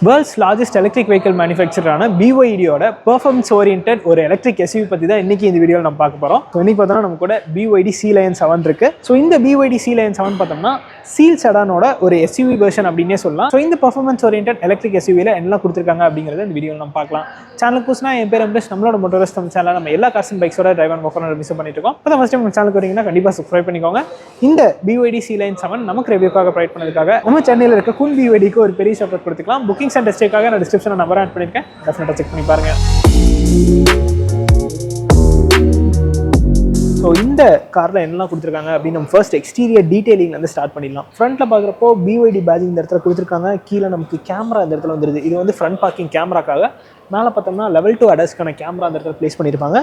World's largest electric vehicle மேனுஃபேக்சரான BYD-யோட performance oriented ஒரு எலக்ட்ரிக் SUV பற்றி தான் இன்னைக்கு இந்த வீடியோவில் நம்ம பார்க்க போகிறோம். ஸோ இன்னைக்கு பார்த்தோம்னா நம்ம கூட BYD Sea Lion 7 இருக்கு. ஸோ இந்த BYD Sea Lion 7 பார்த்தோம்னா சீல் செடானோட ஒரு SUV வெர்ஷன் அப்படின்னே சொல்லலாம். ஸோ இந்த பெர்ஃபார்மன்ஸ் ஓரியன்டட் எலக்ட்ரிக் SUV-ல என்ன கொடுத்துருக்காங்க அப்படிங்கிறத இந்த வீடியோவில் நம்ம பார்க்கலாம். சேனல் புதுசுனா என் பேர் அம்பரேஷ், நம்மளோட மோட்டோரஸ்ட் சேனல் நம்ம எல்லா கார்ஸ் அண்ட் பைக்ஸோட டிரைவ் அண்ட் ஒர்க் ரிவ்யூ பண்ணிட்டு இருக்கோம். இப்போ ஃபர்ஸ்ட் டைம் நம்ம சேனலுக்கு வரீங்கன்னா கண்டிப்பாக சப்ஸ்கிரைப் பண்ணிக்கோங்க. இந்த BYD Sea Lion 7 நமக்கு ரிவ்யூக்காக ப்ரொவைட் பண்ணதுக்காக நம்ம சென்னையில் இருக்க குன் BYD-க்கு ஒரு பெரிய சப்போர்ட் கொடுத்துக்கலாம். புக்கிங்ஸ் அண்ட் டெஸ்ட்டுக்காக நான் டிஸ்கிரிப்ஷனில் நம்பர் ஆட் பண்ணியிருக்கேன், டெஃபினட்டாக செக் பண்ணி பாருங்கள். ஸோ இந்த காரில் என்னெல்லாம் கொடுத்துருக்காங்க அப்படின்னு நம்ம ஃபர்ஸ்ட் எக்ஸ்டீரியர் டீட்டெயிலிங்லேருந்து ஸ்டார்ட் பண்ணிடலாம். ஃப்ரண்ட்டில் பார்க்குறப்போ BYD பேஜிங் இந்த இடத்துல கொடுத்துருக்காங்க. கீழே நமக்கு கேமரா இந்த இடத்துல வந்துருது. இது வந்து ஃப்ரண்ட் பார்க்கிங் கேமராக்காக. மேலே பார்த்தோம்னா லெவல் 2 அடாஸ்க்கான கேமரா அந்த இடத்துல ப்ளேஸ் பண்ணியிருப்பாங்க.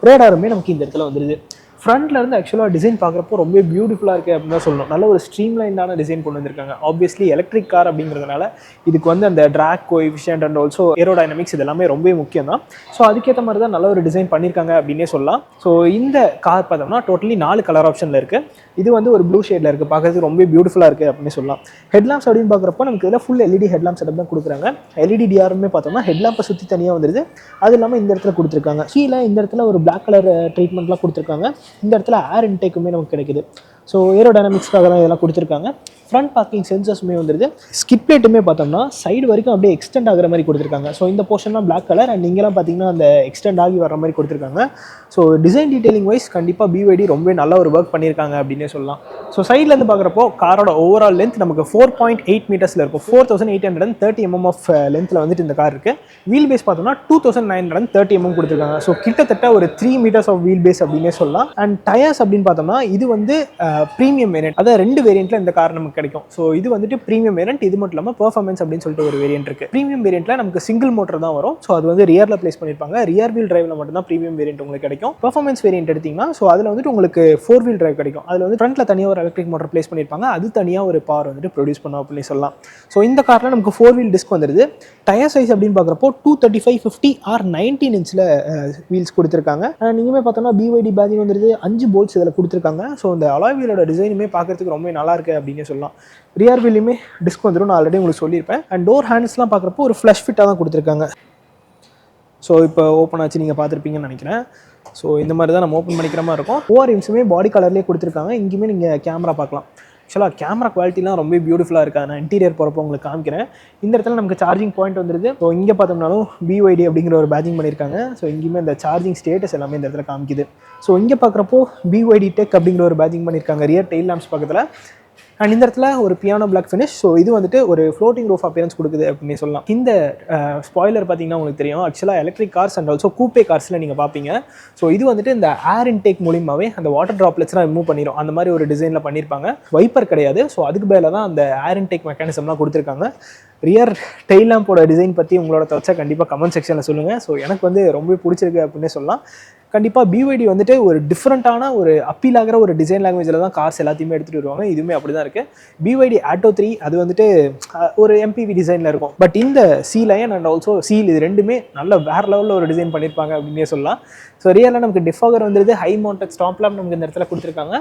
ரேடாருமே நமக்கு இந்த இடத்துல வந்துருது. ஃப்ரண்ட்ல இருந்து ஆக்சுவலாக டிசைன் பார்க்குறப்போ ரொம்ப பியூட்டிஃபுல்லாக இருக்குது அப்படின்னு தான் சொல்லணும். நல்ல ஒரு ஸ்ட்ரீம்லைனான டிசைன் கொண்டு வந்திருக்காங்க. ஆப்வியஸ்லி எலக்ட்ரிக் கார் அப்படிங்கிறதுனால இதுக்கு வந்து அந்த track coefficient and also aerodynamics இது எல்லாமே ரொம்ப முக்கியம் தான். ஸோ அதுக்கேற்ற மாதிரி தான் நல்ல ஒரு டிசைன் பண்ணியிருக்காங்க அப்படின்னே சொல்லலாம். ஸோ இந்த கார் பார்த்தோம்னா டோட்டலி 4 கலர் ஆப்ஷனில் இருக்குது. இது வந்து ஒரு ப்ளூ ஷேடில் இருக்குது, பார்க்கறதுக்கு ரொம்ப பியூட்டிஃபுல்லாக இருக்குது அப்படின்னு சொல்லலாம். ஹெட்லாம்ப்ஸ் அப்படின்னு பார்க்குறப்போ நமக்கு இதில் ஃபுல் LED ஹெட்லாம்ப் செட்டப் தான் கொடுக்குறாங்க. LED DRமே பார்த்தோம்னா ஹெட்லாம்பை சுற்றி தனியாக வந்துருது. அது இல்லாமல் இந்த இடத்துல கொடுத்துருக்காங்க. கீழே இந்த இடத்துல ஒரு பிளாக் கலர் ட்ரீட்மெண்ட்லாம் கொடுத்துருக்காங்க. இந்த இடத்துல ஏர் இன்டேக்குமே நமக்கு கிடைக்குது. ஸோ ஏரோடைனமிக்ஸ்க்காக தான் இதெல்லாம் கொடுத்துருக்காங்க. ஃப்ரண்ட் பார்க்கிங் சென்சர்ஸுமே வந்துருது. ஸ்கிட் பிளேட்டுமே பார்த்தோம்னா சைடு வரைக்கும் அப்படியே எக்ஸ்டெண்ட் ஆகிற மாதிரி கொடுத்துருக்காங்க. ஸோ இந்த போர்ஷன்லாம் பிளாக் கலர் அண்ட் இங்கெல்லாம் பார்த்தீங்கன்னா அந்த எக்ஸ்டெண்ட் ஆகி வர மாதிரி கொடுத்துருக்காங்க. ஸோ டிசைன் டீட்டெயிலிங் வைஸ் கண்டிப்பாக BYD ரொம்ப நல்ல ஒரு ஒர்க் பண்ணியிருக்காங்க அப்படின்னே சொல்லலாம். ஸோ சைட்லேருந்து பார்க்குறப்போ காரோட ஓவரால் லென்த் நமக்கு 4.8 மீட்டர்ஸில் இருக்கும். 4830 mm ஆஃப் லென்த்தில் வந்துட்டு இந்த கார் இருக்குது. வீல் பேஸ் பார்த்தோம்னா 2930 mm கொடுத்துருக்காங்க. ஸோ கிட்டத்தட்ட ஒரு 3 மீட்டர்ஸ் ஆஃப் வீல் பேஸ் அப்படின்னே சொல்லலாம். அண்ட் டயர்ஸ் அப்படின்னு பார்த்தோம்னா இது வந்து ப்ரீமியம் வேரியன்ட், அதாவது 2 வேரியண்ட்டில் இந்த கார் நமக்கு கிடைக்கும். ஸோ இது வந்துட்டு ப்ரீமியம் வேரியன்ட், இது மட்டும் இல்லாமல் பெர்ஃபார்மன்ஸ் அப்படின்னு சொல்லிட்டு ஒரு வேரியன்ட் இருக்குது. ப்ரீமியம் வேரியண்ட்டில் நமக்கு சிங்கிள் மோட்டர் தான் வரும். ஸோ அது வந்து ரியரில் ப்ளேஸ் பண்ணியிருப்பாங்க. ரியர் வீல் டிரைவில் மட்டும் தான் ப்ரீமியம் வேரியன்ட் உங்களுக்கு கிடைக்கும். பெர்ஃபார்மன்ஸ் வேரியன்ட் எடுத்திங்கன்னா ஸோ அதில் வந்துட்டு உங்களுக்கு 4 வீல் டிரைவ் கிடைக்கும். அதில் வந்து ஃப்ரண்ட்டில் தனியாக ஒரு எலக்ட்ரிக் மோட்டர் ப்ளேஸ் பண்ணியிருப்பாங்க. அது தனியாக ஒரு பவர் வந்துட்டு ப்ரொடியூஸ் பண்ணும் அப்படின்னு சொல்லலாம். ஸோ இந்த காரில் நமக்கு 4 வீல் டிஸ்க் வந்துடுது. டயர் சைஸ் அப்படின்னு பார்க்குறப்போ 235/50 or 19 இன்ச்சில் வீல்ஸ் கொடுத்துருக்காங்க. நீங்களுமே பார்த்தோம்னா BYD பேஜிங் வந்துருது. 5 போல்ட்ஸ் இதில் கொடுத்துருக்காங்க. ஸோ இந்த அலாய் வீலோட டிசைனுமே பார்க்கறதுக்கு ரொம்ப நல்லா இருக்குது அப்படின்னு சொல்லலாம். ரியர் வீலுமே டிஸ்க் வந்துடும், நான் ஆல்ரெடி உங்களுக்கு சொல்லியிருப்பேன். அண்ட் டோர் ஹேண்ட்ஸ்லாம் பார்க்குறப்போ ஒரு ஃப்ளஷ் ஃபிட்டாக தான் கொடுத்துருக்காங்க. ஸோ இப்போ ஓப்பன் ஆச்சு, நீங்கள் பார்த்துருப்பீங்கன்னு நினைக்கிறேன். ஸோ இந்த மாதிரி தான் நம்ம ஓப்பன் பண்ணிக்கிற மாதிரி இருக்கும். ORMஸுமே பாடி கலர்லேயே கொடுத்துருக்காங்க. இங்கேயுமே நீங்கள் கேமரா பார்க்கலாம். ஆக்சுவலாக கேமரா குவாலிட்டிலாம் ரொம்ப பியூட்டிஃபுல்லாக இருக்குது. நான் இன்டீரியர் போகிறப்போ உங்களுக்கு காமிக்கிறேன். இந்த இடத்துல நமக்கு சார்ஜிங் பாயிண்ட் வந்துடுது. ஸோ இங்கே பார்த்தோம்னாலும் BYD அப்படிங்கிற ஒரு பேஜிங் பண்ணியிருக்காங்க. ஸோ இங்கேயுமே இந்த சார்ஜிங் ஸ்டேட்டஸ் எல்லாமே இந்த இடத்துல காமிக்குது. ஸோ இங்கே பார்க்குறப்போ BYD டெக் அப்படிங்கிற ஒரு பேஜிங் பண்ணியிருக்காங்க ரியர் டெயில் லேம்ப்ஸ் பக்கத்தில். அண்ட் இந்த இடத்துல ஒரு பியானோ பிளாக் ஃபினிஷ். ஸோ இது வந்துட்டு ஒரு ஃப்ளோட்டிங் ரூஃப் அப்பியரன்ஸ் கொடுக்குது அப்படின்னு சொல்லலாம். இந்த ஸ்பாய்லர் பார்த்தீங்கன்னா உங்களுக்கு தெரியும், ஆக்சுவலாக electric cars and also coupe கார்ஸில் நீங்கள் பார்ப்பீங்க. ஸோ இது வந்துட்டு இந்த ஏர் இன்டேக் மூலியமாகவே அந்த வாட்டர் ட்ராப்லெட்ஸ்லாம் ரிமூவ் பண்ணிடும். அந்த மாதிரி ஒரு டிசைனில் பண்ணியிருப்பாங்க. வைப்பர் கிடையாது. ஸோ அதுக்கு பதிலாக தான் அந்த ஏர் இன்டேக் மெக்கானிசம்லாம் கொடுத்துருக்காங்க. ரியர் டெயில் லேம்போட டிசைன் பற்றி உங்களோட தச்சா கண்டிப்பாக கமெண்ட் செக்ஷனில் சொல்லுங்கள். ஸோ எனக்கு வந்து ரொம்ப பிடிச்சிருக்கு அப்படின்னே சொல்லலாம். கண்டிப்பாக BYD வந்துட்டு ஒரு டிஃப்ரெண்ட்டான ஒரு அப்பீல் ஆகிற ஒரு டிசைன் லாங்குவேஜில் தான் கார்ஸ் எல்லாத்தையுமே எடுத்துகிட்டு வருவாங்க. இதுவுமே அப்படி தான் இருக்குது. BYD Atto 3 அது வந்துட்டு ஒரு MPV டிசைனில் இருக்கும். பட் இந்த Sea Lion and also Seal இது ரெண்டுமே நல்ல வேறு லெவலில் ஒரு டிசைன் பண்ணியிருப்பாங்க அப்படின்னே சொல்லலாம். ஸோ ரியலாக நமக்கு டிஃபாகர் வந்துருது. ஹை மவுண்டட் ஸ்டாப் லேம்ப் நமக்கு இந்த இடத்துல கொடுத்துருக்காங்க.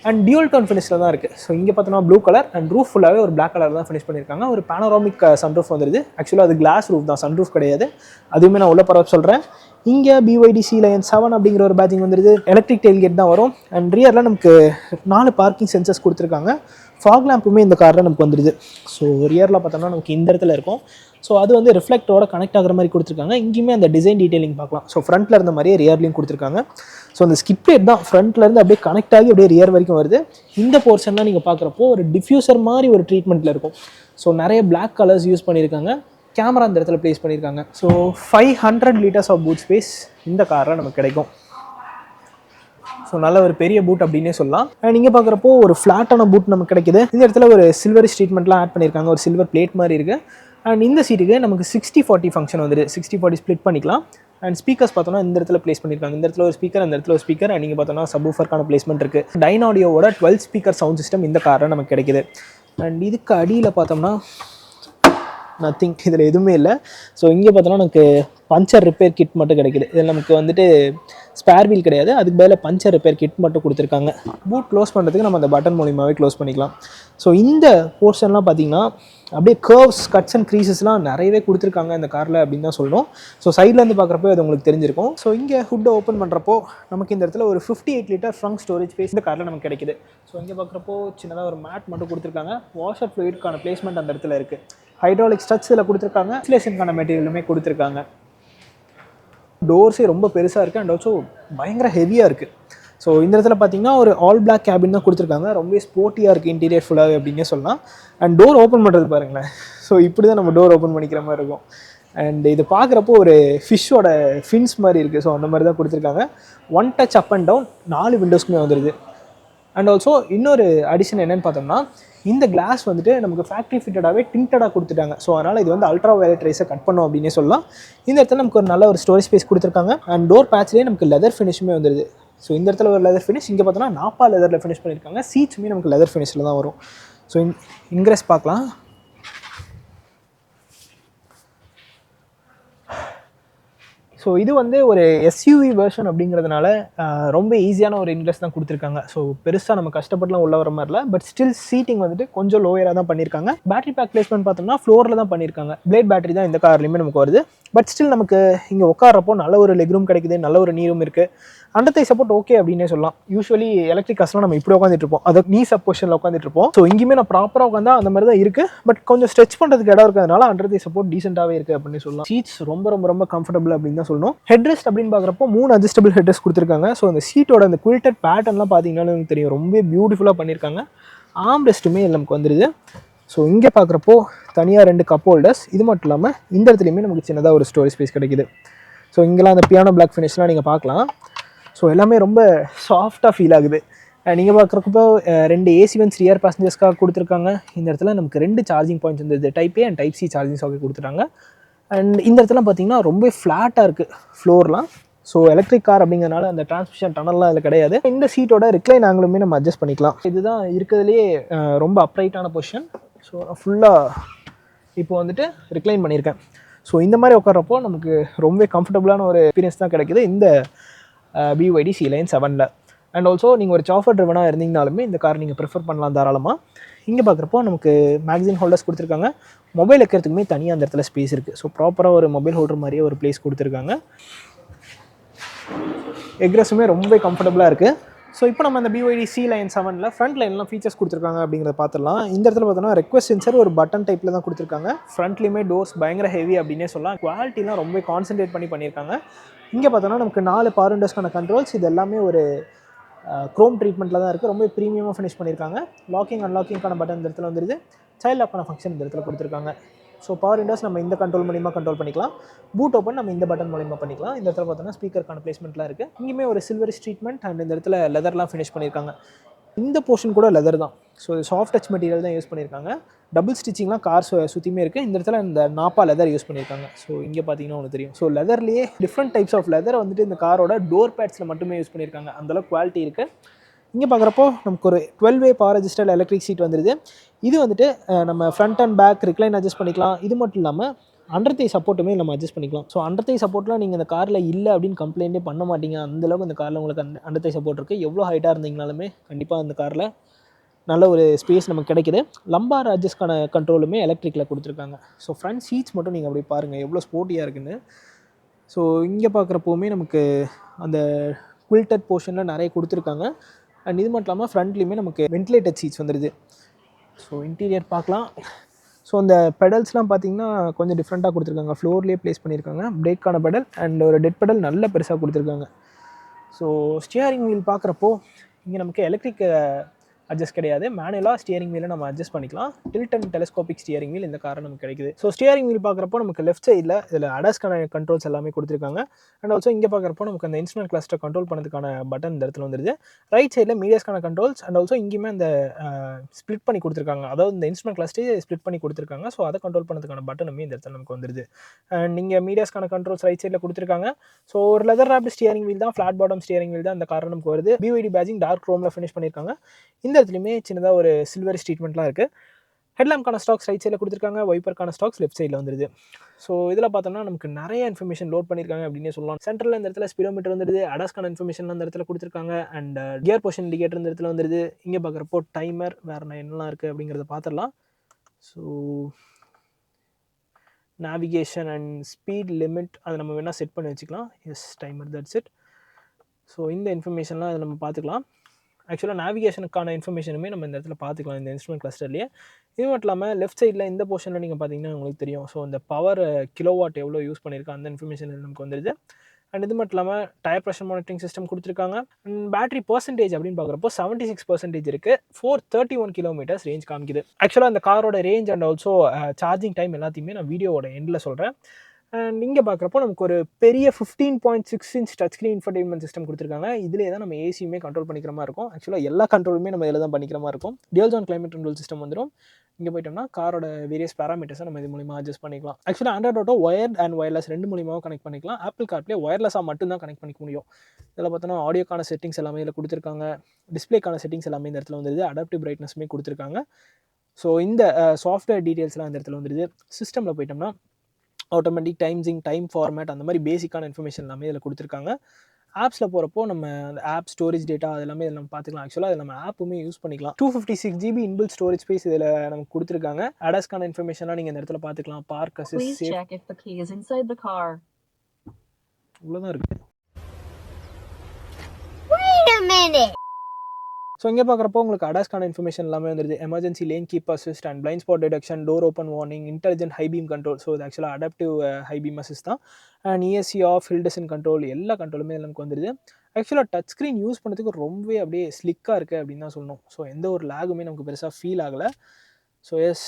அண்ட் டியூல் டோன் ஃபினிஷில் தான் இருக்குது. ஸோ இங்கே பார்த்தோம்னா ப்ளூ கலர் அண்ட் ரூஃப் ஃபுல்லாகவே ஒரு பிளாக் கலர் தான் ஃபினிஷ் பண்ணியிருக்காங்க. ஒரு பேனோராமிக் சன்ரூஃப் வந்துருது. ஆக்சுவலாக அது கிளாஸ் ரூஃப் தான், சன்ரூஃப் கிடையாது. அதுவுமே நான் உள்ள பரவ சொல்கிறேன். இங்கே BYD Sea Lion 7 அப்படிங்கிற ஒரு பேஜிங் வந்துருது. எலக்ட்ரிக் டெயில் கேட் தான் வரும். அண்ட் ரியரில் நமக்கு 4 பார்க்கிங் சென்சர்ஸ் கொடுத்துருக்காங்க. ஃபாக் லேம்புமே இந்த காரில் நமக்கு வந்துடுது. ஸோ ரியரில் பார்த்தோம்னா நமக்கு இந்த இடத்துல இருக்கும். ஸோ அது வந்து ரிஃப்ளெக்டோட கனெக்ட் ஆகிற மாதிரி கொடுத்துருக்காங்க. இங்கேயுமே அந்த டிசைன் டீட்டெயிலிங் பார்க்கலாம். ஸோ ஃப்ரண்ட்டில் இருந்த மாதிரியே ரியர்லையும் கொடுத்துருக்காங்க. ஸோ அந்த ஸ்கிட் பிளேட் தான் ஃப்ரண்ட்லேருந்து அப்படியே கனெக்ட் ஆகி அப்படியே ரியர் வரைக்கும் வருது. இந்த போர்ஷன்லாம் நீங்கள் பார்க்குறப்போ ஒரு டிஃப்யூசர் மாதிரி ஒரு ட்ரீட்மெண்ட்டில் இருக்கும். ஸோ நிறைய பிளாக் கலர்ஸ் யூஸ் பண்ணியிருக்காங்க. கேமரா இந்த இடத்துல ப்ளேஸ் பண்ணியிருக்காங்க. So 500 liters of boot space இந்த காரில் நமக்கு கிடைக்கும். ஸோ நல்ல ஒரு பெரிய பூட் அப்படின்னே சொல்லலாம். நீங்கள் பார்க்குறப்போ ஒரு ஃப்ளாட்டான பூட் நமக்கு கிடைக்குது. இந்த இடத்துல ஒரு சில்வர் ட்ரீட்மெண்ட்லாம் ஆட் பண்ணியிருக்காங்க. ஒரு சில்வர் பிளேட் மாதிரி இருக்குது. அண்ட் இந்த சீட்டுக்கு நமக்கு 60/40 ஃபங்க்ஷன் வந்துடுது. 60/40 ஸ்ப்ளிட் பண்ணிக்கலாம். அண்ட் ஸ்பீக்கர்ஸ் பார்த்தோன்னா இந்த இடத்துல ப்ளேஸ் பண்ணியிருக்காங்க. இந்த இடத்துல ஒரு ஸ்பீக்கர், அந்த இடத்துல ஒரு ஸ்பீக்கர். நீங்கள் பார்த்தோன்னா சப்வூஃபர்க்கான பிளேஸ்மெண்ட் இருக்குது. டைனாடியோட 12 ஸ்பீக்கர் சவுண்ட் சிஸ்டம் இந்த காரில் நமக்கு கிடைக்குது. அண்ட் இதுக்கு அடியில் பார்த்தோம்னா நத்திங், இதில் எதுவுமே இல்லை. ஸோ இங்கே பார்த்தோன்னா நமக்கு பஞ்சர் ரிப்பேர் கிட் மட்டும் கிடைக்குது. இதில் நமக்கு வந்துட்டு ஸ்பேர் வீல் கிடையாது, அதுக்கு பதிலாக பஞ்சர் ரிப்பேர் கிட் மட்டும் கொடுத்துருக்காங்க. பூட் க்ளோஸ் பண்ணுறதுக்கு நம்ம அந்த பட்டன் மூலியமாகவே க்ளோஸ் பண்ணிக்கலாம். ஸோ இந்த போர்ஷன்லாம் பார்த்தீங்கன்னா அப்படியே கர்வ்ஸ், கட்ஸ் அண்ட் க்ரீசஸ்லாம் நிறையவே கொடுத்துருக்காங்க இந்த காரில் அப்படின்னு தான் சொல்லணும். ஸோ சைட்லேருந்து பார்க்குறப்போ அது உங்களுக்கு தெரிஞ்சிருக்கும். ஸோ இங்கே ஹுட்டை ஓப்பன் பண்ணுறப்போ நமக்கு இந்த இடத்துல ஒரு 58 லிட்டர் ஃப்ரங்க் ஸ்டோரேஜ் ஸ்பேஸ் இந்த காரில் நமக்கு கிடைக்குது. ஸோ இங்கே பார்க்குறப்போ சின்னதாக ஒரு மேட் மட்டும் கொடுத்துருக்காங்க. வாஷர் ஃப்ளூயிட்கான பிளேஸ்மெண்ட் அந்த இடத்துல இருக்குது. ஹைட்ராலிக் ஸ்ட்ரட்ஸ் இதில் கொடுத்துருக்காங்க. இன்சுலேஷனுக்கான மெட்டீரியலுமே கொடுத்துருக்காங்க. டோர்ஸே ரொம்ப பெருசாக இருக்குது அண்ட் ஆல்சோ பயங்கர ஹெவியாக இருக்குது. ஸோ இந்த இடத்துல பார்த்தீங்கன்னா ஒரு ஆல் பிளாக் கேபின் தான் கொடுத்துருக்காங்க. ரொம்பவே ஸ்போர்ட்டியாக இருக்குது இன்டீரியர் ஃபுல்லாகவே அப்படின்னே சொல்லலாம். அண்ட் டோர் ஓப்பன் பண்ணுறது பாருங்களேன். ஸோ இப்படி தான் நம்ம டோர் ஓப்பன் பண்ணிக்கிற மாதிரி இருக்கும். அண்ட் இது பார்க்குறப்போ ஒரு ஃபிஷ்ஷோட ஃபின்ஸ் மாதிரி இருக்குது. ஸோ அந்த மாதிரி தான் கொடுத்துருக்காங்க. One touch up and down 4 விண்டோஸ்க்குமே வந்துடுது. அண்ட் ஆல்சோ இன்னொரு அடிஷன் என்னென்னு பார்த்தோம்னா இந்த கிளாஸ் வந்துட்டு நமக்கு ஃபேக்ட்ரி ஃபிட்டடாகவே டிண்டடாக கொடுத்துட்டாங்க. ஸோ அதனால் இது வந்து அல்ட்ரா வயலட் ரேஸை கட் பண்ணோம் அப்படின்னே சொல்லலாம். இந்த இடத்துல நமக்கு ஒரு நல்ல ஒரு ஸ்டோரேஜ் ஸ்பேஸ் கொடுத்துருக்காங்க. அண்ட் டோர் பேட்ச்லேயே நமக்கு லெதர் ஃபினிஷுமே வந்துடுது. ஸோ இந்த இடத்துல ஒரு லெதர் ஃபினிஷ், இங்கே பார்த்தோன்னா நாப்பா லெதரில் ஃபினிஷ் பண்ணியிருக்காங்க. சீட்ஸுமே நமக்கு லெதர் ஃபினிஷில் தான் வரும். ஸோ இன்க்ரெஸ் பார்க்கலாம். ஸோ இது வந்து ஒரு எஸ்யூவி வெர்ஷன் அப்படிங்கிறதுனால ரொம்ப ஈஸியான ஒரு இன்க்ரெஸ் தான் கொடுத்துருக்காங்க. ஸோ பெருசாக நம்ம கஷ்டப்பட்டுலாம் உள்ள வர மாதிரி இல்லை. பட் ஸ்டில் சீட்டிங் வந்துட்டு கொஞ்சம் லோயராக தான் பண்ணியிருக்காங்க. பேட்டரி பேக் பிளேஸ்மெண்ட் பார்த்தோம்னா ஃப்ளோரில் தான் பண்ணியிருக்காங்க. பிளேட் பேட்டரி தான் இந்த கார்லையுமே நமக்கு வருது. பட் ஸ்டில் நமக்கு இங்கே உட்காரப்போ நல்ல ஒரு லெக் ரூம் கிடைக்குது, நல்ல ஒரு நீ ரூம் இருக்குது. அண்டர் தை சப்போர்ட் ஓகே அப்படின்னே சொல்லலாம். யூஸ்வலி எலக்ட்ரிக் கார்ஸ்லாம் நம்ம இப்படி உட்காந்துட்டு இருப்போம், அதை நீ சப் பொசிஷனில் உட்காந்துட்டு இருப்போம். ஸோ இங்கேயுமே நான் ப்ராப்பராக உட்காந்தா அந்த மாதிரி தான் இருக்குது. பட் கொஞ்சம் ஸ்ட்ரெச் பண்ணுறதுக்கு இடம் இருக்கிறதுனால அண்டர் தை சப்போர்ட் டீசெண்டாகவே இருக்குது அப்படின்னு சொல்லலாம். சீட்ஸ் ரொம்ப ரொம்ப ரொம்ப கம்ஃபர்டபுள் அப்படின்னு தான் சொல்லணும். ஹெட்ரெஸ்ட் அப்படின்னு பார்க்குறப்போ 3 அட்ஜஸ்டபிள் ஹெட்ரெஸ்ட் கொடுத்துருக்காங்க. ஸோ அந்த சீட்டோட அந்த குயில்டட் பேட்டர்ன்லாம் பார்த்தீங்கன்னா எனக்கு தெரியும், ரொம்ப பியூட்டிஃபுல்லாக பண்ணியிருக்காங்க. ஆர்ம் ரெஸ்ட்டுமே நமக்கு வந்துடுது. ஸோ இங்கே பார்க்குறப்போ தனியாக 2 கப் ஹோல்டர்ஸ். இது மட்டும் இல்லாமல் இந்த இடத்துலையுமே நமக்கு சின்னதாக ஒரு ஸ்டோரேஜ் ஸ்பேஸ் கிடைக்குது. ஸோ இங்கெல்லாம் அந்த பியானோ பிளாக் ஃபினிஷ்லாம் நீங்கள் பார்க்கலாம். ஸோ எல்லாமே ரொம்ப சாஃப்டாக ஃபீல் ஆகுது. நீங்கள் பார்க்குறப்போ 2 ஏசி வென்ட்ஸ் ரியர் பேசஞ்சர்ஸ்க்காக கொடுத்துருக்காங்க. இந்த இடத்துல நமக்கு 2 சார்ஜிங் பாயிண்ட்ஸ் வந்து type A and type C charging socket கொடுத்துட்டாங்க. அண்ட் இந்த இடத்துல பார்த்தீங்கன்னா ரொம்ப ஃப்ளாட்டாக இருக்குது ஃப்ளோர்லாம். ஸோ எலக்ட்ரிக் கார் அப்படிங்கிறதுனால அந்த டிரான்ஸ்மிஷன் டனல்லாம் அதில் கிடையாது. இந்த சீட்டோட ரிக்ளைன் ஆங்கிலுமே நம்ம அட்ஜஸ்ட் பண்ணிக்கலாம். இதுதான் இருக்கிறதுலே ரொம்ப அப்ரைட்டான பொசிஷன். ஸோ நான் ஃபுல்லாக இப்போ வந்துட்டு ரிக்ளைன் பண்ணியிருக்கேன். ஸோ இந்த மாதிரி உட்காரப்போ நமக்கு ரொம்ப கம்ஃபர்டபுளான ஒரு எக்ஸ்பீரியன்ஸ் தான் கிடைக்குது இந்த BYD C-Line 7ல். அண்ட் ஆல்சோ நீங்கள் ஒரு சாஃபர் ட்ரிவனாக இருந்தீங்கனாலுமே இந்த கார் நீங்கள் ப்ரிஃபர் பண்ணலாம் தாராளமாக. இங்கே பார்க்குறப்போ நமக்கு மேக்சின் ஹோல்டர்ஸ் கொடுத்துருக்காங்க. மொபைல் வைக்கிறதுக்குமே தனியாக அந்த இடத்துல ஸ்பேஸ் இருக்குது. ஸோ ப்ராப்பராக ஒரு மொபைல் ஹோல்டர் மாதிரியே ஒரு பிளேஸ் கொடுத்துருக்காங்க. எக்ரெஸுமே ரொம்ப கம்ஃபர்டபுளாக இருக்குது. ஸோ இப்போ நம்ம அந்த BYD C-Line 7ல் ஃப்ரண்ட் லைன்லாம் ஃபீச்சர்ஸ் கொடுத்துருக்காங்க அப்படிங்கிறத பார்த்துடலாம். இந்த இடத்துல பார்த்தோன்னா ரெக்வஸ்ட் சென்சர் ஒரு பட்டன் டைப்பில் தான் கொடுத்துருக்காங்க. ஃப்ரண்ட்லேயுமே டோர்ஸ் பயங்கர ஹெவி அப்படின்னே சொல்லலாம். குவாலிட்டிலாம் ரொம்ப கான்சன்ட்ரேட் பண்ணியிருக்காங்க. இங்கே பார்த்தோன்னா நமக்கு 4 பவர் விண்டோஸ்க்கான கண்ட்ரோல்ஸ். இது எல்லாமே ஒரு க்ரோம் ட்ரீட்மெண்ட்டில் தான் இருக்குது. ரொம்ப ப்ரீமியமாக ஃபினிஷ் பண்ணியிருக்காங்க. லாக்கிங் அன்லாக்கிங்கான பட்டன் இந்த இடத்துல வந்துடுது. சைல்ட் லாக்கான ஃபங்க்ஷன் இந்த இடத்துல கொடுத்துருக்காங்க. ஸோ பவர் விண்டோஸ் நம்ம இந்த கண்ட்ரோல் மூலிமா கண்ட்ரோல் பண்ணிக்கலாம். பூட் ஓப்பன் நம்ம இந்த பட்டன் மூலிமா பண்ணிக்கலாம். இந்த இடத்துல பார்த்தோன்னா ஸ்பீக்கருக்கான பிளேஸ்மெண்ட்லாம் இருக்குது. இங்கேயுமே ஒரு சில்வர் ட்ரீட்மெண்ட் அண்ட் இந்த இடத்துல லெதர்லாம் ஃபினிஷ் பண்ணியிருக்காங்க. இந்த போர்ஷன் கூட லெதர் தான். ஸோ சாஃப்ட் டச் மெட்டீரியல் தான் யூஸ் பண்ணியிருக்காங்க. டபுள் ஸ்டிச்சிங்லாம் கார் சுற்றியுமே இருக்குது. இந்த இடத்துல இந்த நாப்பா லெதர் யூஸ் பண்ணியிருக்காங்க. ஸோ இங்கே பார்த்தீங்கன்னா ஒன்று தெரியும். ஸோ லெதர்லேயே டிஃப்ரெண்ட் டைப்ஸ் ஆஃப் லெதர் வந்துட்டு இந்த காரோட டோர் பேட்ஸில் மட்டுமே யூஸ் பண்ணியிருக்காங்க. அந்தளவுக்கு குவாலிட்டி இருக்குது. இங்கே பார்க்குறப்போ நமக்கு ஒரு 12-வே பவர் அட்ஜஸ்டட் எலக்ட்ரிக் சீட் வந்துடுது. இது வந்துட்டு நம்ம front and back recline adjust பண்ணிக்கலாம். இது மட்டும் இல்லாமல் அண்டர் தை சப்போர்ட்டுமே நம்ம அட்ஜஸ்ட் பண்ணிக்கலாம். ஸோ அண்டர் தை சப்போர்ட்லாம் நீங்கள் இந்த காரில் இல்லை அப்படின்னு கம்ப்ளைண்ட்டே பண்ண மாட்டீங்க. அந்தளவுக்கு இந்த காரில் உங்களுக்கு அண்டர் தை சப்போர்ட் இருக்குது. எவ்வளோ ஹைட்டாக இருந்தீங்கனாலுமே கண்டிப்பாக அந்த காரில் நல்ல ஒரு ஸ்பேஸ் நமக்கு கிடைக்குது. லம்பார் அட்ஜஸ்ட்கான கண்ட்ரோலுமே எலக்ட்ரிக்கில் கொடுத்துருக்காங்க. ஸோ ஃப்ரண்ட் சீட்ஸ் மட்டும் நீங்கள் அப்படி பாருங்கள் எவ்வளோ ஸ்போர்ட்டியாக இருக்குன்னு. ஸோ இங்கே பார்க்குறப்போவுமே நமக்கு அந்த குயில்டட் போர்ஷனில் நிறைய கொடுத்துருக்காங்க. அண்ட் இது மட்டும் இல்லாமல் ஃப்ரண்ட்லேயுமே நமக்கு வென்டிலேட்டட் சீட்ஸ் வந்துடுது. ஸோ இன்டீரியர் பார்க்கலாம். ஸோ அந்த பெடல்ஸ்லாம் பார்த்தீங்கன்னா கொஞ்சம் டிஃப்ரெண்ட்டாக கொடுத்துருக்காங்க. ஃப்ளோர்லேயே ப்ளேஸ் பண்ணியிருக்காங்க. பிரேக்கான பெடல் அண்ட் ஒரு டெட் பெடல் நல்ல பெருசாக கொடுத்துருக்காங்க. ஸோ ஸ்டியரிங் வீல் பார்க்குறப்போ இங்கே நமக்கு எலக்ட்ரிக் அட்ஜஸ்ட் கிடையாது. மேனுவலாக ஸ்டியரிங் வீலை நம்ம அட்ஜஸ்ட் பண்ணிக்கலாம். Tilt and telescopic steering wheel இந்த காரை நமக்கு கிடைக்குது. ஸோ ஸ்டியரிங் வீல் பார்க்குறப்போ நமக்கு லெஃப்ட் சைடில் இதில் அடாஸ்க்கான கண்ட்ரோல்ஸ் எல்லாமே கொடுத்துருக்காங்க. அண்ட் ஆல்சோ இங்கே பார்க்குறப்போ நமக்கு அந்த இன்ஸ்ட்ருமெண்ட் கிளஸ்டர் கண்ட்ரோல் பண்ணதுக்கான பட்டன் இந்த இடத்துல வந்துடுது. ரைட் சைடில் மீடியாஸ்க்கான கண்ட்ரோல்ஸ் அண்ட் ஆல்சோ இங்கேயுமே அந்த ஸ்ப்ளிட் பண்ணி கொடுத்துருக்காங்க. அதாவது இந்த இன்ஸ்ட்ருமெண்ட் கிளஸ்டரே ஸ்ப்ளிட் பண்ணி கொடுத்துருக்காங்க. ஸோ அதை கண்ட்ரோல் பண்ணதுக்கான பட்டனுமே இந்த இடத்துல நமக்கு வந்துடுது. அண்ட் இங்கே மீடியாஸ்க்கான கண்ட்ரோல்ஸ் ரைட் சைடில் கொடுத்துருக்காங்க. ஸோ ஒரு லெதர் ராப்டு ஸ்டியரிங் வீல் தான், ஃப்ளாட் பாட்டம் ஸ்டியரிங் வீல் தான் இந்த கார் நமக்கு வருது. BYD பேஜிங் டார்க் க்ரோமில் ஃபினிஷ் பண்ணியிருக்காங்க. இந்த இடத்துலையுமே சின்னதாக ஒரு சில்வர் ட்ரீட்மெண்ட்லாம் இருக்குது. ஹெட்லாம்ப்கான ஸ்டாக்ஸ் ரைட் சைடில் கொடுத்துருக்காங்க. வைப்பருக்கான ஸ்டாக்ஸ் லெஃப்ட் சைடில் வந்துடுது. ஸோ இதில் பார்த்தோம்னா நமக்கு நிறைய இன்ஃபர்மேஷன் லோட் பண்ணியிருக்காங்க அப்படின்னே சொல்லலாம். சென்ட்ரலில் இந்த இடத்துல ஸ்பீடோமீட்டர் வந்துடுது, அடாஸ்கான இன்ஃபர்மேஷன் அந்த இடத்துல கொடுத்துருக்காங்க, அண்ட் கியர் பொசிஷன் இண்டிகேட்டர் இந்த இடத்துல வந்துடுது. இங்கே பார்க்குறப்போ டைமர் வேறு என்னெல்லாம் இருக்குது அப்படிங்கிறத பார்த்துடலாம். So navigation and speed limit அதை நம்ம வேணால் செட் பண்ணி வச்சுக்கலாம். Yes, timer, that's it. So இந்த இன்ஃபர்மேஷன்லாம் அதை நம்ம பார்த்துக்கலாம். ஆக்சுவலாக நேவிகேஷனுக்கான இன்ஃபர்மேஷனுமே நம்ம இந்த இடத்துல பார்த்துக்கலாம் இந்த இன்ஸ்ட்ருமெண்ட் கிளஸ்டர்லேயே. இது மட்டும் இல்லாமல் லெஃப்ட் சைடில் இந்த போர்ஷனில் நீங்கள் பார்த்தீங்கன்னா உங்களுக்கு தெரியும். ஸோ இந்த பவர் கிலோவாட் எவ்வளோ யூஸ் பண்ணியிருக்கோம் அந்த இன்ஃபர்மேஷன் நமக்கு வந்துடுது. அண்ட் இது மட்டும் இல்லாமல் டயர் ப்ரெஷர் மானிட்டரிங் சிஸ்டம் கொடுத்துருக்காங்க. அண்ட் பேட்டரி பர்சன்டேஜ் அப்படின்னு பார்க்குறப்போ 76% இருக்குது. 431 கிலோமீட்டர்ஸ் ரேஞ்ச் காமிக்குது. ஆக்சுவலாக அந்த காரோட range and also charging time எல்லாத்தையுமே நான் வீடியோவோட எண்டில் சொல்கிறேன். அண்ட் இங்கே பார்க்குறப்போ நமக்கு ஒரு பெரிய 15.6 inch touch screen infotainment system கொடுத்துருக்காங்க. இதிலே தான் நம்ம ஏசியுமே கண்ட்ரோல் பண்ணிக்கிற மாதிரி இருக்கும். ஆக்சுவலாக எல்லா கண்ட்ரோலுமே நம்ம இதில் தான் பண்ணிக்கிற மாதிரி இருக்கும். Dual zone climate control system வந்துடும். இங்கே போய்ட்டோம்னா காரோட வேரியஸ் பேராமீட்டர்ஸை நம்ம இது மூலிமா அட்ஜஸ்ட் பண்ணிக்கலாம். ஆக்சுவலாக Android auto wired and wireless ரெண்டு மூலியமாக கனெக்ட் பண்ணிக்கலாம். ஆப்பிள் கார்ப்ளே ஒயர்லெஸ்ஸாக மட்டும்தான் கனெக்ட் பண்ணிக்க முடியும். இதில் பார்த்தோன்னா ஆடியோக்கான செட்டிங்ஸ் எல்லாமே இதில் கொடுத்துருக்காங்க. டிஸ்பிளேக்கான செட்டிங்ஸ் எல்லாமே இந்த இடத்துல வந்துடுது. அடாப்டிவ் பிரைட்னஸுமே கொடுத்துருக்காங்க. ஸோ இந்த சாஃப்ட்வேர் டீட்டெயில்ஸ்லாம் இந்த இடத்துல வந்துடுது. சிஸ்டமில் போய்ட்டோம்னா ஆட்டோமேட்டிக் டைம்ஸிங், டைம் ஃபார்மேட் அந்த மாதிரி பேசிக்கான இன்ஃபர்மேஷன் எல்லாமே இதில் கொடுத்துருக்காங்க. ஆப்ஸில் போகிறப்போ நம்ம அந்த ஆப் ஸ்டோரேஜ் டேட்டா அது எல்லாமே இதில் நம்ம பார்த்துக்கலாம். ஆக்சுவலாக அதில் நம்ம ஆப்புமே யூஸ் பண்ணிக்கலாம். 256 GB இன்பில் ஸ்டோரேஜ் ஸ்பேஸ் இதில் நமக்கு கொடுத்துருக்காங்க. அடாஸ்கான இன்ஃபர்மேஷன்லாம் நீங்கள் இந்த இடத்துல பார்த்துக்கலாம். பார்க் அசிஸ்ட், இவ்வளோதான் இருக்குது. ஸோ இங்கே பார்க்குறப்போ உங்களுக்கு அடாஸ்கான இன்ஃபர்மேஷன் எல்லாமே வந்துருது. Emergency lane keep assist and blind spot detection, door open warning, intelligent high beam control. So இது ஆக்சுவலாக அடாப்டிவ் ஹை பீம் அசிஸ்ட் தான். And ESC off, hill descent control, எல்லா கண்ட்ரோலுமே நமக்கு வந்துடுது. ஆக்சுவலாக டச் ஸ்க்ரீன் யூஸ் பண்ணுறதுக்கு ரொம்பவே அப்படியே ஸ்லிக்காக இருக்குது அப்படின்னு தான் சொல்லணும். ஸோ எந்த ஒரு லேகுமே நமக்கு பெருசாக ஃபீல் ஆகலை. ஸோ எஸ்,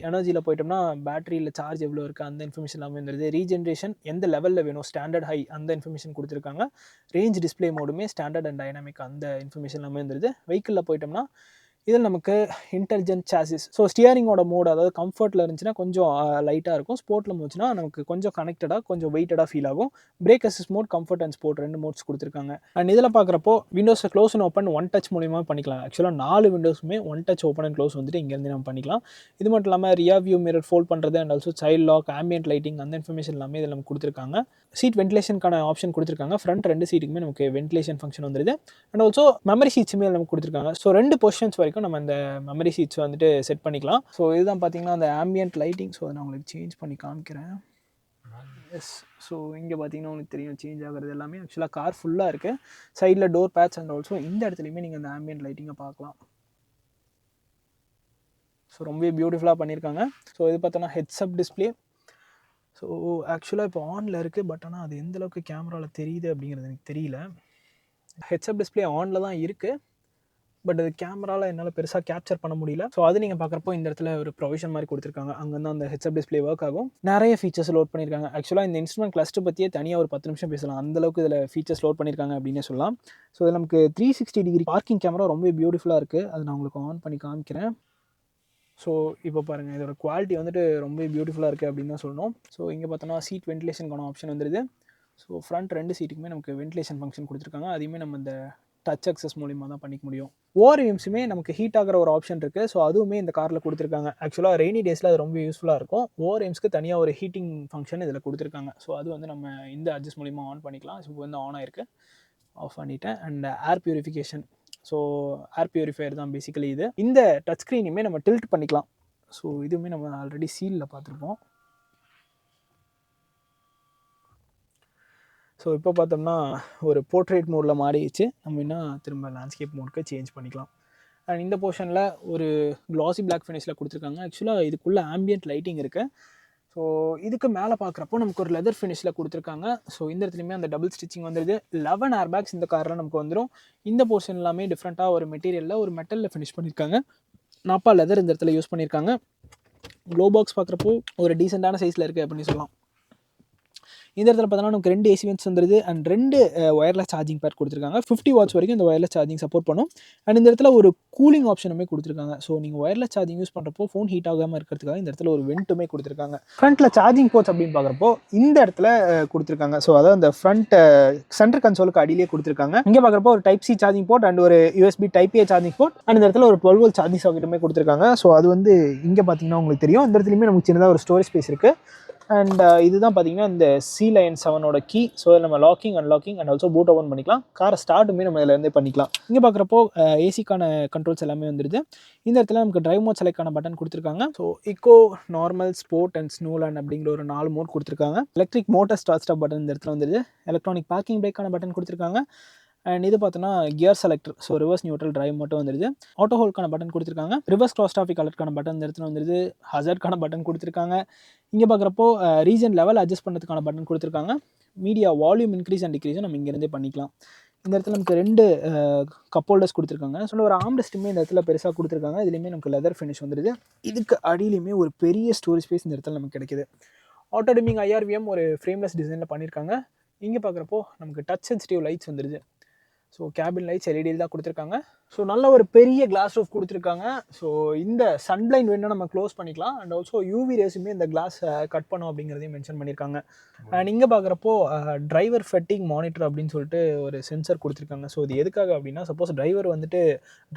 எனர்ஜியில் போய்ட்டோம்னா பேட்டரியில் சார்ஜ் எவ்வளோ இருக்குது அந்த இன்ஃபர்மேஷன் எல்லாமே வந்துடுது. ரீஜென்ரேஷன் எந்த லெவலில் வேணும், ஸ்டாண்டர்ட், ஹை அந்த இன்ஃபர்மேஷன் கொடுத்துருக்காங்க. ரேஞ்ச் டிஸ்பிளே மோடுமே ஸ்டாண்டர்ட் அண்ட் டைனாமிக் அந்த இன்ஃபர்மேஷன் எல்லாமே வந்துடுது. வெஹிக்கிளில் போய்ட்டோம்னா இதில் நமக்கு இன்டெலிஜென்ட் சாசிஸ். ஸோ ஸ்டியரிங்கோட மோடு, அதாவது கம்ஃபர்ட்டில் இருந்துச்சுன்னா கொஞ்சம் லைட்டாக இருக்கும். ஸ்போர்ட்டில் போச்சுன்னா நமக்கு கொஞ்சம் கனெக்டடாக, கொஞ்சம் வெயிட்டடாக ஃபீல் ஆகும். Brake assist mode, comfort and sport ரெண்டு மோட்ஸ் கொடுத்துருக்காங்க. அண்ட் இதில் பார்க்குறப்போ விண்டோஸை close and open one touch மூலியமாக பண்ணிக்கலாம். ஆக்சுவலாக 4 விண்டோஸுமே one touch open and close வந்துட்டு இங்கேருந்து நம்ம பண்ணிக்கலாம். இது மட்டும் இல்லாமல் ரியா வியூ மிரர் ஃபோல்ட் பண்ணுறது and also child lock, ambient lighting அந்த இன்ஃபர்மேஷன் எல்லாமே இதில் நமக்கு கொடுத்துருக்காங்க. சீட் வென்டிலேஷனுக்கான ஆப்ஷன் கொடுத்துருக்காங்க. ஃப்ரண்ட் 2 சீட்டுக்குமே நமக்கு வென்டிலேஷன் ஃபங்க்ஷன் வந்துடுது. அண்ட் ஆல்சோ மெமரி சீட்ஸுமே நமக்கு கொடுத்துருக்காங்க. ஸோ 2 பொசிஷன்ஸ் வரைக்கும் நம்ம இந்த மெமரி சீட்ஸ் வந்துட்டு செட் பண்ணிக்கலாம். ஸோ இதுதான் பார்த்தீங்கன்னா அந்த ஆம்பியன்ட் லைட்டிங். ஸோ அதை நான் உங்களுக்கு சேஞ்ச் பண்ணி காமிக்கிறேன். எஸ், ஸோ இங்கே பார்த்தீங்கன்னா உங்களுக்கு தெரியும் சேஞ்ச் ஆகிறது எல்லாமே. ஆக்சுவலாக கார் ஃபுல்லாக இருக்குது. சைடில் டோர் பேட்ச் அண்ட் ஆல்சோ இந்த இடத்துலையுமே நீங்கள் அந்த ஆம்பியன்ட் லைட்டிங்கை பார்க்கலாம். ஸோ ரொம்பவே பியூட்டிஃபுல்லாக பண்ணியிருக்காங்க. ஸோ இது பார்த்தோன்னா ஹெட்ஸ்அப் டிஸ்பிளே. ஸோ ஆக்சுவலாக இப்போ ஆனில் இருக்குது. பட் ஆனால் அது எந்தளவுக்கு கேமராவில் தெரியுது அப்படிங்கிறது எனக்கு தெரியல. ஹெட்ஸ்அப் டிஸ்பிளே ஆனில் தான் இருக்குது. பட் அது கேமராவில் என்னால் பெருசாக கேப்சர் பண்ண முடியல. ஸோ அது நீங்கள் பார்க்குறப்போ இந்த இடத்துல ஒரு ப்ரொவிஷன் மாதிரி கொடுத்துருக்காங்க. அங்கே தான் அந்த ஹெட்ஸ்அப் டிஸ்பிளே ஒர்க் ஆகும். நிறைய ஃபீச்சர்ஸ் லோட் பண்ணியிருக்காங்க. ஆக்சுவலாக இந்த இன்ஸ்ட்ருமெண்ட் கிளஸ்டர் பற்றியே தனியாக ஒரு 10 நிமிஷம் பேசலாம். அந்தளவுக்கு இதில் ஃபீச்சர்ஸ் லோட் பண்ணியிருக்காங்க அப்படின்னே சொல்லலாம். ஸோ இதில் நமக்கு 360 டிகிரி பார்க்கிங் கேமரா ரொம்ப பியூட்டிஃபுல்லாக இருக்குது. அது நான் உங்களுக்கு ஆன் பண்ணி காமிக்கிறேன். ஸோ இப்போ பாருங்கள், இதோட குவாலிட்டி வந்துட்டு ரொம்ப பியூட்டிஃபுல்லாக இருக்குது அப்படின்னு தான் சொல்லணும். ஸோ இங்கே பார்த்தோன்னா சீட் வென்டிலேஷனுக்கான ஆப்ஷன் வந்துடுது. ஸோ ஃப்ரண்ட் 2 சீட்டுக்குமே நமக்கு வென்டிலேஷன் ஃபங்க்ஷன் கொடுத்துருக்காங்க. அதையுமே நம்ம இந்த டச் அக்சஸ் மூலிமா தான் பண்ணிக்க முடியும். ஓஆர்எம்ஸுமே நமக்கு ஹீட் ஆகிற ஒரு ஆப்ஷன் இருக்குது. ஸோ அதுவுமே இந்த காரில் கொடுத்துருக்காங்க. ஆக்சுவலாக ரெய்னி டேஸில் அது ரொம்ப யூஸ்ஃபுல்லாக இருக்கும். ஓஆர்எம்ஸ்க்கு தனியாக ஒரு ஹீட்டிங் ஃபங்க்ஷன் இதில் கொடுத்துருக்காங்க. ஸோ அது வந்து நம்ம இந்த அட்ஜஸ்ட் மூலிமா ஆன் பண்ணிக்கலாம். ஸோ இப்போ வந்து ஆன் ஆகிருக்கு, ஆஃப் பண்ணிட்டேன். And air purification. So air purifier தான் பேசிக்கலி இது. இந்த டச் ஸ்க்ரீனையுமே நம்ம டில்ட் பண்ணிக்கலாம். ஸோ இதுவுமே நம்ம ஆல்ரெடி சீலில் பார்த்துருப்போம். ஸோ இப்போ பார்த்தோம்னா ஒரு போர்ட்ரேட் மோடில் மாறிடுச்சு. நம்ம என்ன திரும்ப லேண்ட்ஸ்கேப் மோடுக்கு சேஞ்ச் பண்ணிக்கலாம். அண்ட் இந்த போர்ஷனில் ஒரு க்ளாசி பிளாக் ஃபினிஷில் கொடுத்துருக்காங்க. ஆக்சுவலாக இதுக்குள்ளே ஆம்பியன்ட் லைட்டிங் இருக்குது. ஸோ இதுக்கு மேலே பார்க்குறப்போ நமக்கு ஒரு லெதர் ஃபினிஷில் கொடுத்துருக்காங்க. ஸோ இந்த இடத்துலையுமே அந்த டபுள் ஸ்டிச்சிங் வந்துடுது. 11 ஏர் பேக்ஸ் இந்த காரில் நமக்கு வந்துடும். இந்த போர்ஷன் எல்லாமே டிஃப்ரெண்ட்டாக ஒரு மெட்டீரியலில் ஒரு மெட்டலில் ஃபினிஷ் பண்ணியிருக்காங்க. நாப்பா லெதர் இந்த இடத்துல யூஸ் பண்ணியிருக்காங்க. க்ளோ பாக்ஸ் பார்க்குறப்போ ஒரு டீசெண்டான சைஸில் இருக்குது அப்படின்னு சொல்லலாம். இந்த இடத்துல பார்த்தோன்னா நமக்கு 2 AC வென்ட்ஸ் வந்துடுது. அண்ட் 2 ஒயர்லெஸ் சார்ஜிங் பேட் கொடுத்துருக்காங்க. 50 வாட்ஸ் வரைக்கும் இந்த ஒயர்லெஸ் சார்ஜிங் சப்போர்ட் பண்ணும். அண்ட் இந்த இடத்துல ஒரு கூலிங் ஆப்ஷனுமே கொடுத்துருக்காங்க. ஸோ நீங்கள் ஒயர்லெஸ் சார்ஜிங் யூஸ் பண்ணுறப்போ ஃபோன் ஹீட் ஆகாமல் இருக்கிறதுக்காக இந்த இடத்துல ஒரு வெண்ட்டுமே கொடுத்துருக்காங்க. ஃப்ரண்ட்டில் சார்ஜிங் போர்ட்ஸ் அப்படின்னு பார்க்குறப்போ இந்த இடத்துல கொடுத்துருக்காங்க. ஸோ அதாவது அந்த ஃப்ரண்ட் சென்டர் கன்சோலுக்கு அடியிலே கொடுத்துருக்காங்க. இங்கே பார்க்குறப்போ ஒரு type C charging port and ஒரு USB type A charging port and இந்த இடத்துல ஒரு 12 வோல்ட் சார்ஜிங் சாக்கெட்டுமே கொடுத்துருக்காங்க. ஸோ அது வந்து இங்கே பார்த்தீங்கன்னா உங்களுக்கு தெரியும். இந்த இடத்துலையுமே நமக்கு சின்னதாக ஒரு ஸ்டோரேஜ் ஸ்பேஸ் இருக்குது. அண்ட் இதுதான் பார்த்தீங்கன்னா இந்த சி லைன் 7ஓட கீ. ஸோ நம்ம locking unlocking and also boot open பண்ணிக்கலாம். காரை ஸ்டார்ட்டுமே நம்ம இதில் இருந்தே பண்ணிக்கலாம். இங்கே பார்க்குறப்போ ஏசிக்கான கண்ட்ரோல்ஸ் எல்லாமே வந்துடுது. இந்த இடத்துல நமக்கு டிரைவ் மோட் செலக்டான பட்டன் கொடுத்துருக்காங்க. So eco, normal, sport and snowland அப்படிங்கிற ஒரு 4 மோட் கொடுத்துருக்காங்க. எலக்ட்ரிக் மோட்டர் ஸ்டாப் பட்டன் இந்த இடத்துல வந்துடுது. எலக்ட்ரானிக் பார்க்கிங் பிரேக்கான பட்டன் கொடுத்துருக்காங்க. அண்ட் இது பார்த்தோன்னா gear selector, so reverse neutral drive மட்டும் வந்துடுது. ஆட்டோ ஹோல்டுக்கான பட்டன் கொடுத்துருக்காங்க. ரிவர்ஸ் கிராஸ் டிராஃபிக் அலர்ட்கான பட்டன் இந்த இடத்துல வந்துடுது. ஹசர்ட்கான பட்டன் கொடுத்துருக்காங்க. இங்கே பார்க்குறப்போ ரீஜன் லெவல் அட்ஜஸ்ட் பண்ணுறதுக்கான பட்டன் கொடுத்துருக்காங்க. மீடியா வால்யூம் இன்க்ரீஸ் அண்ட் டிக்ரீஸும் நம்ம இங்கேருந்தே பண்ணிக்கலாம். இந்த இடத்துல நமக்கு 2 கப் ஹோல்டர்ஸ் கொடுத்துருக்காங்க. ஸோ ஒரு ஆம்ரெஸ்ட்டுமே இந்த இடத்துல பெருசாக கொடுத்துருக்காங்க. இதுலேயுமே நமக்கு லெதர் ஃபினிஷ் வந்துடுது. இதுக்கு அடியிலையுமே ஒரு பெரிய ஸ்டோரேஜ் ஸ்பேஸ் இந்த இடத்துல நமக்கு கிடைக்குது. ஆட்டோ டிமிங் IRVM ஒரு ஃப்ரேம்லெஸ் டிசைனில் பண்ணியிருக்காங்க. இங்கே பார்க்குறப்போ நமக்கு டச் சென்சிட்டிவ் லைட்ஸ் வந்துடுது. ஸோ கேபின் லைட்ஸ் எல்இடியில் தான் கொடுத்துருக்காங்க. ஸோ நல்ல ஒரு பெரிய கிளாஸ் ரூஃப் கொடுத்துருக்காங்க. ஸோ இந்த சன்பிளைண்ட் வேணும்னா நம்ம க்ளோஸ் பண்ணிக்கலாம். அண்ட் ஆல்சோ யூவி ரேஸுமே இந்த கிளாஸ் கட் பண்ணோம் அப்படிங்கிறதையும் மென்ஷன் பண்ணியிருக்காங்க. அண்ட் இங்கே பார்க்குறப்போ டிரைவர் ஃபெட்டிங் மானிட்டர் அப்படின்னு சொல்லிட்டு ஒரு சென்சர் கொடுத்துருக்காங்க. ஸோ இது எதுக்காக அப்படின்னா, சப்போஸ் டிரைவர் வந்துட்டு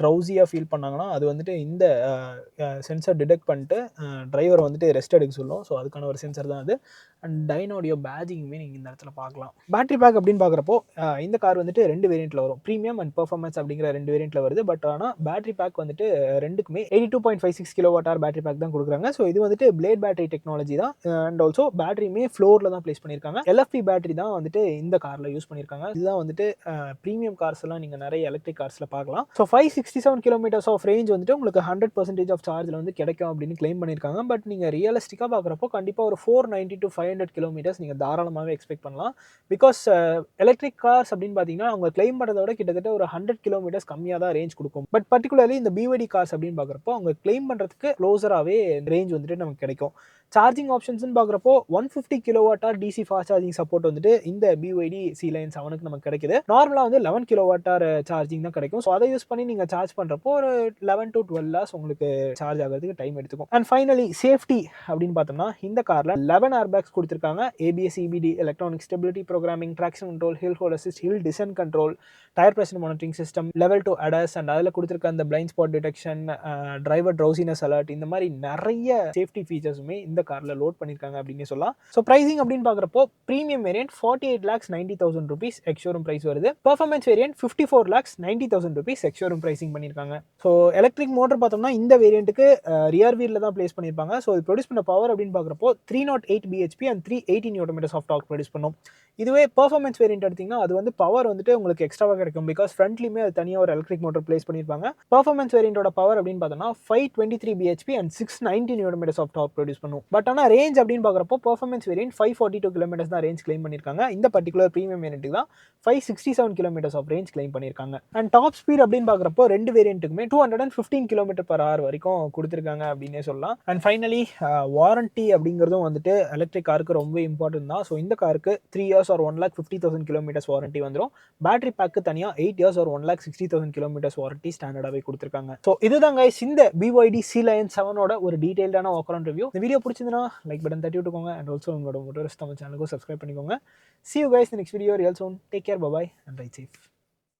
ட்ரௌசியாக ஃபீல் பண்ணாங்கன்னா அது வந்துட்டு இந்த சென்சர் டிடெக்ட் பண்ணிட்டு டிரைவர் வந்துட்டு ரெஸ்ட் எடுக்க சொல்லும். ஸோ அதுக்கான ஒரு சென்சர் தான் அது. அண்ட் டைனோடைய பேஜிங்குமே நீங்கள் இந்த இடத்துல பார்க்கலாம். பேட்டரி பேக் அப்படின்னு பார்க்குறப்போ இந்த கார் வந்துட்டு 2 வேரியண்ட்டில் வரும். ப்ரீமியம் அண்ட் பெர்ஃபார்மன்ஸ் அப்படிங்கிற 2 வேரியண்ட்டில் வருது. பட் ஆனால் பேட்டரி பேக் வந்துட்டு ரெண்டுக்குமே 82.56 kWh பேட்டரி பேக் தான் கொடுக்குறாங்க. ஸோ இது வந்துட்டு பிளேட் பேட்டரி டெக்னாலஜி தான். அண்ட் ஆல்சோ பேட்டரியுமே ஃப்ளோரில் தான் ப்ளேஸ் பண்ணியிருக்காங்க. LFP பேட்டரி தான் வந்துட்டு இந்த காரில் யூஸ் பண்ணியிருக்காங்க. இதுதான் வந்துட்டு ப்ரீமியம் கார்ஸ் எல்லாம் நீங்கள் நிறைய எலக்ட்ரிக் கார்ஸில் பார்க்கலாம். ஸோ 567 km ஆஃப் ரேஞ்ச் வந்துட்டு உங்களுக்கு 100% ஆஃப் சார்ஜில் வந்து கிடைக்கும் அப்படின்னு கிளைம் பண்ணியிருக்காங்க. பட் நீங்கள் ரியலிஸ்டிக்காக பார்க்குறப்போ கண்டிப்பாக ஒரு 490 to 500 km நீங்கள் தாராளமாகவே எக்ஸ்பெக்ட் பண்ணலாம். பிகாஸ் எலக்ட்ரிக் கார்ஸ் அப்படின்னு பார்த்தீங்கன்னா அவங்க கிளைம் பண்ணுறத விட கிட்டத்தட்ட ஒரு 100 km கம்மியாக தான் ரேஞ்ச் கொடுக்கும். பட் பர்டிகுலர்லி இந்த BYD கார்ஸ் அப்படின்னு பார்க்குறப்போ அவங்க கிளைம் பண்ணுறதுக்கு க்ளோஸராகவே ரேஞ்ச் வந்துட்டு நமக்கு கிடைக்கும். சார்ஜிங் ஆப்ஷன்ஸ்னு பார்க்குறப்போ 150 kWh DC fast charging support வந்துட்டு இந்த BYD C Line 7க்கு நமக்கு கிடைக்குது. நார்மலாக வந்து 11 kWh சார்ஜிங் தான் கிடைக்கும். ஸோ அதை யூஸ் பண்ணி நீங்கள் சார்ஜ் பண்ணுறப்போ ஒரு 11 to 12 hours உங்களுக்கு சார்ஜ் ஆகிறதுக்கு டைம் எடுத்துக்கும். அண்ட் ஃபைனலி சேஃப்டி அப்படின்னு பார்த்தோம்னா இந்த காரில் 11 ஏர்பேக்ஸ் கொடுத்துருக்காங்க. ABS, EBD, electronic stability programming, traction control, hill hold assist, hill descent control, tyre pressure monitoring system, level 2 ADAS and அதில் கொடுத்துருக்க அந்த blind spot detection, driver drowsiness alert, இந்த மாதிரி நிறைய சேஃப்டி ஃபீச்சர்ஸுமே இந்த காரில் லோட் பண்ணியிருக்காங்க அப்படின்னு சொல்லலாம். ஸோ ப்ரைசிங் அப்படின்னு பார்க்குறப்போ premium variant 48,90,000 rupees ex showroom price வருது. Performance variant 54,90,000 rupees ex showroom pricing பண்ணியிருக்காங்க. ஸோ எலக்ட்ரிக் மோட்டர் பார்த்தோம்னா இந்த வேரியண்ட்டுக்கு ரியர் வீலில் தான் பிளேஸ் பண்ணியிருப்பாங்க. ஸோ இது ப்ரொடியூஸ் பண்ண பவர் அப்படின்னு பார்க்குறப்போ 308 bhp and 380 Nm of dark produce பண்ணும். இதுவே பெர்ஃபார்மன்ஸ் வேரியன்ட் எடுத்திங்கன்னா அது வந்து பவர் வந்துட்டு உங்களுக்கு எக்ஸ்ட்ராவாக கிடைக்கும். பிகாஸ் ஃப்ரண்ட்லியுமே அது தனியாக ஒரு எலக்ட்ரிக் மோட்டர் பிளேஸ் பண்ணியிருப்பாங்க. பெர்ஃபார்மன்ஸ் வேரியண்டோட பவர் அப்படின்னு பார்த்தோம்னா 523 bhp அண்ட் 690 Nm ஆஃப் டார்க் ப்ரொடியூஸ் பண்ணும். பட் ஆனால் ரேஞ்ச் அப்படின்னு பார்க்குறப்போ பெர்ஃபார்மன்ஸ் வேரியன்ட் 542 km தான் ரேஞ்ச் கிளைம் பண்ணியிருக்காங்க. இந்த பர்டிகுலர் ப்ரீமியம் வேரியன்ட்டுக்கு தான் 567 km ஆஃப் ரேஞ்ச் கிளைம் பண்ணியிருக்காங்க. அண்ட் டாப் ஸ்பீட் அப்படின்னு பார்க்குறப்போ 2 வேரியண்ட்டுக்குமே 215 km/h வரைக்கும் கொடுத்துருக்காங்க அப்படின்னே சொல்லலாம். அண்ட் ஃபைனலி வாரண்டி அப்படிங்கிறதும் வந்துட்டு எலக்ட்ரிக் காருக்கு ரொம்ப இம்பார்ட்டன்ட் தான். ஸோ இந்த காருக்கு 3 years or 1,50,000 km வாரண்டி வந்துடும். பேட்டரி பேக்கு தனியாக 8 years or 1,60,000 km வாரண்டி ஸ்டாண்டர்டாகவே கொடுத்துருக்காங்க. ஸோ இதுதான் guys இந்த BYD C Line 7ஓட ஒரு டீடைல்டான வாக் அரவுண்ட் ரிவ்யூ. இந்த வீடியோ பிடிச்சிருந்தா லைக் பட்டன் தட்டி விட்டுக்கோங்க. அண்ட் ஆல்சோ உங்களோட மோட்டோரிஸ்ட் தமிழ் சேனலுக்கும் சப்ஸ்கிரைப் பண்ணிக்கோங்க. See you guys in the next video real soon. Take care, bye bye and ride safe.